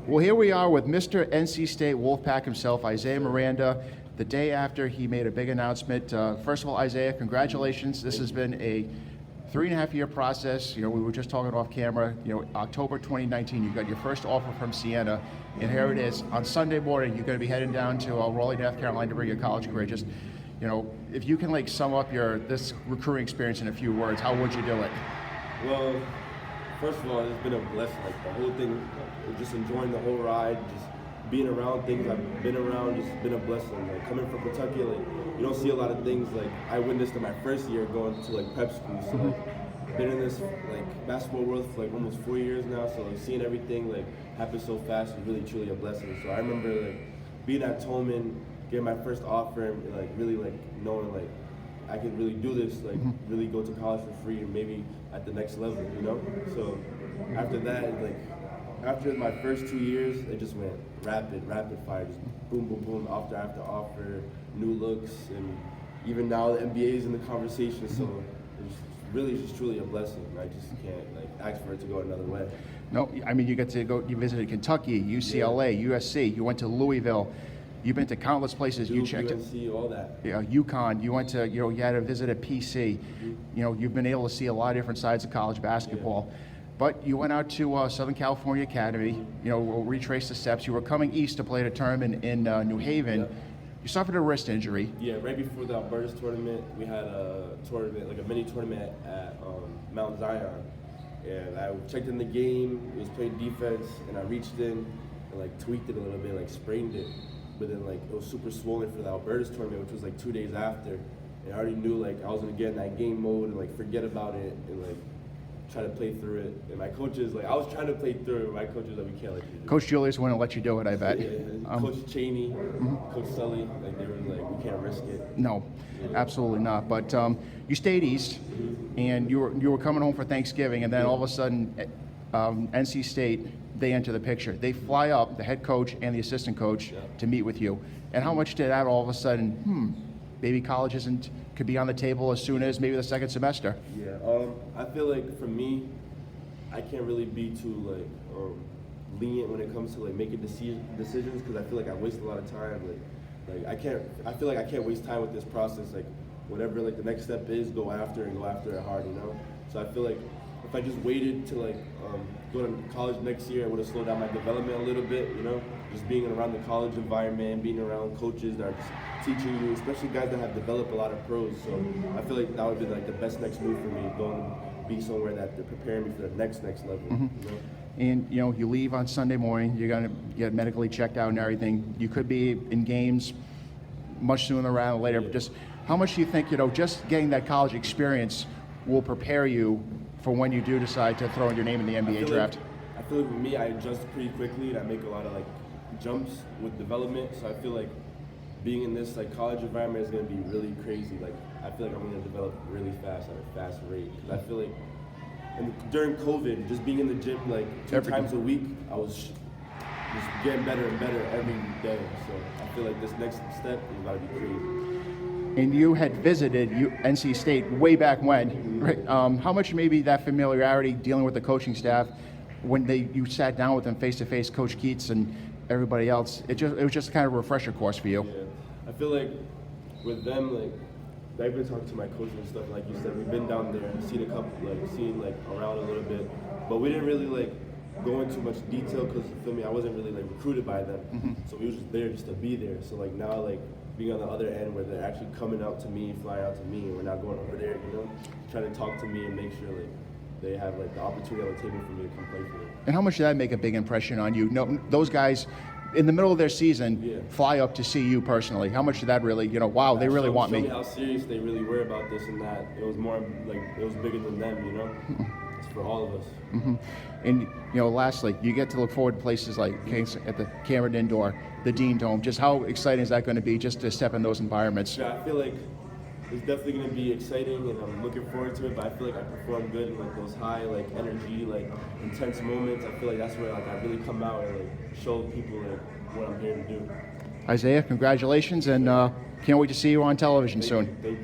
Well, here we are with Mr. NC State Wolfpack himself, Isaiah Miranda, the day after he made a big announcement. First of all, Isaiah, congratulations. This has been a 3.5-year process. You know, we were just talking off camera. You know, October 2019, you got your first offer from Siena, and here it is. On Sunday morning, you're going to be heading down to Raleigh, North Carolina to bring your college career. Just, you know, if you can sum up this recruiting experience in a few words, how would you do it? Well, first of all, it's been a blessing. Like the whole thing, just enjoying the whole ride, just being around things I've been around, just been a blessing. Like coming from Pawtucket, like you don't see a lot of things like I witnessed in my first year going to like prep school. So like been in this like basketball world for like almost 4 years now. So like seeing everything like happen so fast is really truly a blessing. So I remember like being at Tolman, getting my first offer, and like really like knowing like I could really do this, like really go to college for free and maybe at the next level, you know? So after that, like after my first 2 years, it just went rapid fire, just boom, boom, boom, offer after offer, new looks, and even now the NBA is in the conversation, so it's really just truly a blessing. I just can't like ask for it to go another way. No, I mean, you visited Kentucky, UCLA, USC, you went to Louisville. You've been to countless places. Duke, you checked UNC, all that. Yeah, UConn. You went to, you had a visit at PC. You know, you've been able to see a lot of different sides of college basketball. Yeah. But you went out to Southern California Academy. You know, we'll retrace the steps. You were coming east to play at a tournament in New Haven. Yeah. You suffered a wrist injury. Yeah, right before the Alberta's tournament, we had a tournament, like a mini tournament at Mount Zion. And I checked in the game. It was playing defense, and I reached in and like tweaked it a little bit, like sprained it. But then like it was super swollen for the Alberta's tournament, which was like 2 days after. And I already knew like I was gonna get in that game mode and like forget about it and like try to play through it. And my coaches, like I was trying to play through it, but my coaches like, we can't let you do it. Coach Julius wouldn't let you do it, I bet. Yeah, Coach Cheney, Coach Sully, like they were like, we can't risk it. No, absolutely not. But you stayed east, and you were coming home for Thanksgiving, and then all of a sudden, NC State, they enter the picture. They fly up, the head coach and the assistant coach, to meet with you. And how much did that all of a sudden, maybe college could be on the table as soon as maybe the second semester? Yeah, I feel like for me, I can't really be too like lenient when it comes to like making decisions because I feel like I waste a lot of time. Like I feel like I can't waste time with this process. Like whatever like the next step is, go after it hard, you know? So I feel like if I just waited to like go to college next year, I would have slowed down my development a little bit, you know? Just being around the college environment, being around coaches that are just teaching you, especially guys that have developed a lot of pros. So I feel like that would be like the best next move for me, going to be somewhere that they're preparing me for the next level, you know? And, you know, you leave on Sunday morning, you're going to get medically checked out and everything. You could be in games much sooner rather than later, but just how much do you think, you know, just getting that college experience will prepare you for when you do decide to throw in your name in the NBA draft? I feel like with me, I adjust pretty quickly and I make a lot of like jumps with development. So I feel like being in this like college environment is going to be really crazy. Like I feel like I'm going to develop really fast at a fast rate. Because I feel like during COVID, just being in the gym like two times a week, I was just getting better and better every day. So I feel like this next step is about to be crazy. And you had visited NC State way back when. Right? How much maybe that familiarity dealing with the coaching staff when you sat down with them face to face, Coach Keats and everybody else? It was just kind of a refresher course for you. Yeah, I feel like with them, like I've been talking to my coaches and stuff. Like you said, we've been down there and seen around a little bit, but we didn't really like go into much detail because I wasn't really like recruited by them. So we were just there just to be there. So like now like being on the other end where they're actually coming out to me, flying out to me, and we're not going over there, you know, trying to talk to me and make sure like they have like the opportunity on the table for me to come play for them. And how much did that make a big impression on you? No, those guys in the middle of their season fly up to see you personally. How much did that really, you know, wow, they really want me. Show me how serious they really were about this and that. It was more like, it was bigger than them, you know? It's for all of us. And, you know, lastly, you get to look forward to places like at the Cameron Indoor, the Dean Dome. Just how exciting is that going to be just to step in those environments? Yeah, I feel like it's definitely going to be exciting and I'm looking forward to it, but I feel like I perform good in like those high like energy, like intense moments. I feel like that's where like I really come out and like show people like what I'm here to do. Isaiah, congratulations, and can't wait to see you on television soon. Thank you.